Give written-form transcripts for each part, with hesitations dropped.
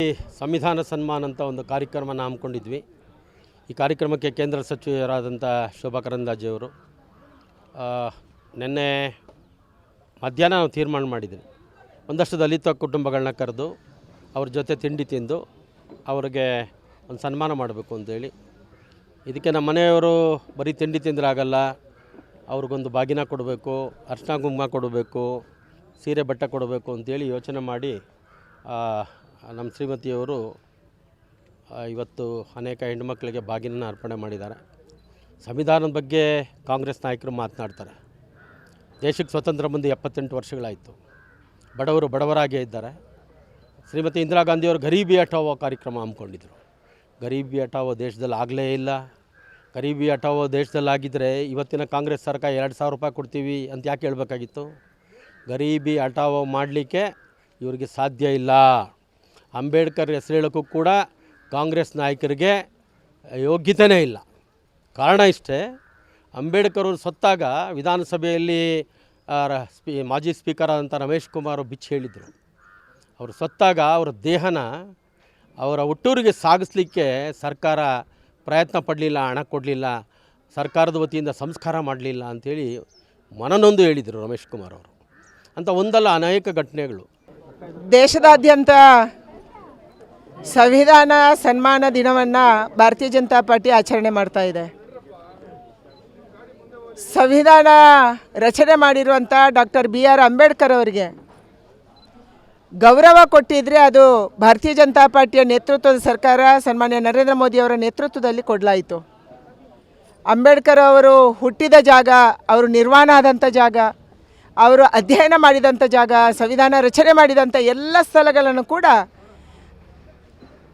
ಸಂವಿಧಾನ ಸನ್ಮಾನ ಅಂತ ಒಂದು ಕಾರ್ಯಕ್ರಮನ ಹಮ್ಮಿಕೊಂಡಿದ್ವಿ. ಈ ಕಾರ್ಯಕ್ರಮಕ್ಕೆ ಕೇಂದ್ರ ಸಚಿವರಾದಂಥ ಶೋಭಾ ಕರಂದ್ಲಾಜೆಯವರು ನಿನ್ನೆ ಮಧ್ಯಾಹ್ನ ನಾವು ತೀರ್ಮಾನ ಮಾಡಿದ್ವಿ. ಒಂದಷ್ಟು ದಲಿತ ಕುಟುಂಬಗಳನ್ನ ಕರೆದು ಅವ್ರ ಜೊತೆ ತಿಂಡಿ ತಿಂದು ಅವ್ರಿಗೆ ಒಂದು ಸನ್ಮಾನ ಮಾಡಬೇಕು ಅಂತೇಳಿ. ಇದಕ್ಕೆ ನಮ್ಮ ಮನೆಯವರು ಬರೀ ತಿಂಡಿ ತಿಂದ್ರಾಗಲ್ಲ, ಅವ್ರಿಗೊಂದು ಬಾಗಿನ ಕೊಡಬೇಕು, ಅರ್ಶಿನ ಕುಂಕುಮ ಕೊಡಬೇಕು, ಸೀರೆ ಬಟ್ಟೆ ಕೊಡಬೇಕು ಅಂತೇಳಿ ಯೋಚನೆ ಮಾಡಿ ನಮ್ಮ ಶ್ರೀಮತಿಯವರು ಇವತ್ತು ಅನೇಕ ಹೆಣ್ಣುಮಕ್ಕಳಿಗೆ ಬಾಗಿನ ಅರ್ಪಣೆ ಮಾಡಿದ್ದಾರೆ. ಸಂವಿಧಾನದ ಬಗ್ಗೆ ಕಾಂಗ್ರೆಸ್ ನಾಯಕರು ಮಾತನಾಡ್ತಾರೆ. ದೇಶಕ್ಕೆ ಸ್ವಾತಂತ್ರ್ಯ ಬಂದು 78 ವರ್ಷಗಳಾಯಿತು. ಬಡವರು ಬಡವರಾಗೇ ಇದ್ದಾರೆ. ಶ್ರೀಮತಿ ಇಂದಿರಾ ಗಾಂಧಿಯವರು ಗರೀಬಿ ಹಟಾವೋ ಕಾರ್ಯಕ್ರಮ ಹಮ್ಮಿಕೊಂಡಿದ್ರು. ಗರೀಬಿ ಹಟಾವೋ ದೇಶದಲ್ಲಿ ಆಗಲೇ ಇಲ್ಲ. ಗರೀಬಿ ಹಟಾವೋ ದೇಶದಲ್ಲಿ ಆಗಿದ್ದರೆ ಇವತ್ತಿನ ಕಾಂಗ್ರೆಸ್ ಸರ್ಕಾರ 2000 ರೂಪಾಯಿ ಕೊಡ್ತೀವಿ ಅಂತ ಯಾಕೆ ಹೇಳಬೇಕಾಗಿತ್ತು? ಗರೀಬಿ ಹಟಾವೋ ಮಾಡಲಿಕ್ಕೆ ಇವರಿಗೆ ಸಾಧ್ಯ ಇಲ್ಲ. ಅಂಬೇಡ್ಕರ್ ಹೆಸರು ಹೇಳೋಕ್ಕೂ ಕೂಡ ಕಾಂಗ್ರೆಸ್ ನಾಯಕರಿಗೆ ಯೋಗ್ಯತೆಯೇ ಇಲ್ಲ. ಕಾರಣ ಇಷ್ಟೇ, ಅಂಬೇಡ್ಕರ್ ಅವರು ಸತ್ತಾಗ ವಿಧಾನಸಭೆಯಲ್ಲಿ ಮಾಜಿ ಸ್ಪೀಕರ್ ಆದಂಥ ರಮೇಶ್ ಕುಮಾರ್ ಬಿಚ್ಚಿ ಹೇಳಿದರು. ಅವರು ಸತ್ತಾಗ ಅವರ ದೇಹನ ಅವರ ಹುಟ್ಟೂರಿಗೆ ಸಾಗಿಸ್ಲಿಕ್ಕೆ ಸರ್ಕಾರ ಪ್ರಯತ್ನ ಪಡಲಿಲ್ಲ, ಹಣ ಕೊಡಲಿಲ್ಲ, ಸರ್ಕಾರದ ವತಿಯಿಂದ ಸಂಸ್ಕಾರ ಮಾಡಲಿಲ್ಲ ಅಂಥೇಳಿ ಮನನೊಂದು ಹೇಳಿದರು ರಮೇಶ್ ಕುಮಾರ್ ಅವರು. ಅಂತ ಒಂದಲ್ಲ ಅನೇಕ ಘಟನೆಗಳು. ದೇಶದಾದ್ಯಂತ ಸಂವಿಧಾನ ಸನ್ಮಾನ ದಿನವನ್ನು ಭಾರತೀಯ ಜನತಾ ಪಾರ್ಟಿ ಆಚರಣೆ ಮಾಡ್ತಾ ಇದೆ. ಸಂವಿಧಾನ ರಚನೆ ಮಾಡಿರುವಂಥ ಡಾಕ್ಟರ್ BR ಅಂಬೇಡ್ಕರ್ ಅವರಿಗೆ ಗೌರವ ಕೊಟ್ಟಿದ್ದರೆ ಅದು ಭಾರತೀಯ ಜನತಾ ಪಾರ್ಟಿಯ ನೇತೃತ್ವದ ಸರ್ಕಾರ ಸನ್ಮಾನ್ಯ ನರೇಂದ್ರ ಮೋದಿಯವರ ನೇತೃತ್ವದಲ್ಲಿ ಕೊಡಲಾಯಿತು. ಅಂಬೇಡ್ಕರ್ ಅವರು ಹುಟ್ಟಿದ ಜಾಗ, ಅವರು ನಿರ್ಮಾಣ ಆದಂಥ ಜಾಗ, ಅವರು ಅಧ್ಯಯನ ಮಾಡಿದಂಥ ಜಾಗ, ಸಂವಿಧಾನ ರಚನೆ ಮಾಡಿದಂಥ ಎಲ್ಲ ಸ್ಥಳಗಳನ್ನು ಕೂಡ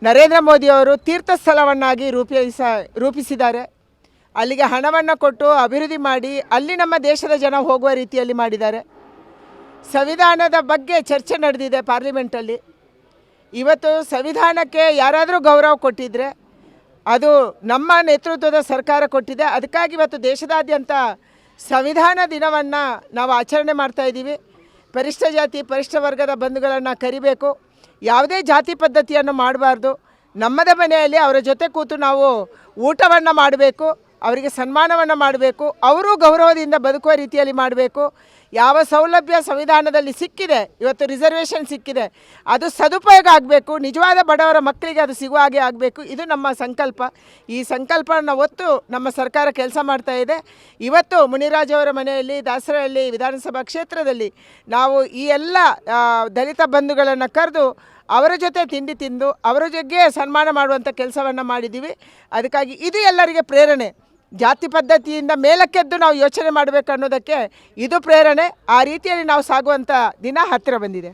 ನರೇಂದ್ರ ಮೋದಿಯವರು ತೀರ್ಥ ಸ್ಥಳವನ್ನಾಗಿ ರೂಪಿಸಿದ್ದಾರೆ. ಅಲ್ಲಿಗೆ ಹಣವನ್ನು ಕೊಟ್ಟು ಅಭಿವೃದ್ಧಿ ಮಾಡಿ ಅಲ್ಲಿ ನಮ್ಮ ದೇಶದ ಜನ ಹೋಗುವ ರೀತಿಯಲ್ಲಿ ಮಾಡಿದ್ದಾರೆ. ಸಂವಿಧಾನದ ಬಗ್ಗೆ ಚರ್ಚೆ ನಡೆದಿದೆ ಪಾರ್ಲಿಮೆಂಟಲ್ಲಿ. ಇವತ್ತು ಸಂವಿಧಾನಕ್ಕೆ ಯಾರಾದರೂ ಗೌರವ ಕೊಟ್ಟಿದ್ದರೆ ಅದು ನಮ್ಮ ನೇತೃತ್ವದ ಸರ್ಕಾರ ಕೊಟ್ಟಿದೆ. ಅದಕ್ಕಾಗಿ ಇವತ್ತು ದೇಶದಾದ್ಯಂತ ಸಂವಿಧಾನ ದಿನವನ್ನು ನಾವು ಆಚರಣೆ ಮಾಡ್ತಾಯಿದ್ದೀವಿ. ಪರಿಷ್ಠ ಜಾತಿ ಪರಿಷ್ಠ ವರ್ಗದ ಬಂಧುಗಳನ್ನು ಕರಿಬೇಕು. ಯಾವುದೇ ಜಾತಿ ಪದ್ಧತಿಯನ್ನು ಮಾಡಬಾರ್ದು. ನಮ್ಮದೇ ಮನೆಯಲ್ಲಿ ಅವರ ಜೊತೆ ಕೂತು ನಾವು ಊಟವನ್ನು ಮಾಡಬೇಕು, ಅವರಿಗೆ ಸನ್ಮಾನವನ್ನು ಮಾಡಬೇಕು, ಅವರು ಗೌರವದಿಂದ ಬದುಕುವ ರೀತಿಯಲ್ಲಿ ಮಾಡಬೇಕು. ಯಾವ ಸೌಲಭ್ಯ ಸಂವಿಧಾನದಲ್ಲಿ ಸಿಕ್ಕಿದೆ, ಇವತ್ತು ರಿಸರ್ವೇಷನ್ ಸಿಕ್ಕಿದೆ, ಅದು ಸದುಪಯೋಗ ಆಗಬೇಕು. ನಿಜವಾದ ಬಡವರ ಮಕ್ಕಳಿಗೆ ಅದು ಸಿಗುವ ಹಾಗೆ ಆಗಬೇಕು. ಇದು ನಮ್ಮ ಸಂಕಲ್ಪ. ಈ ಸಂಕಲ್ಪವನ್ನು ಹೊತ್ತು ನಮ್ಮ ಸರ್ಕಾರ ಕೆಲಸ ಮಾಡ್ತಾ ಇದೆ. ಇವತ್ತು ಮುನಿರಾಜ್ ಅವರ ಮನೆಯಲ್ಲಿ ದಾಸರಹಳ್ಳಿ ವಿಧಾನಸಭಾ ಕ್ಷೇತ್ರದಲ್ಲಿ ನಾವು ಈ ಎಲ್ಲ ದಲಿತ ಬಂಧುಗಳನ್ನು ಕರೆದು ಅವರ ಜೊತೆ ತಿಂಡಿ ತಿಂದು ಅವರ ಜೊತೆಗೆ ಸನ್ಮಾನ ಮಾಡುವಂಥ ಕೆಲಸವನ್ನು ಮಾಡಿದ್ದೀವಿ. ಅದಕ್ಕಾಗಿ ಇದು ಎಲ್ಲರಿಗೆ ಪ್ರೇರಣೆ. ಜಾತಿ ಪದ್ಧತಿಯಿಂದ ಮೇಲಕ್ಕೆದ್ದು ನಾವು ಯೋಚನೆ ಮಾಡಬೇಕು ಅನ್ನೋದಕ್ಕೆ ಇದು ಪ್ರೇರಣೆ. ಆ ರೀತಿಯಲ್ಲಿ ನಾವು ಸಾಗುವಂಥ ದಿನ ಹತ್ತಿರ ಬಂದಿದೆ.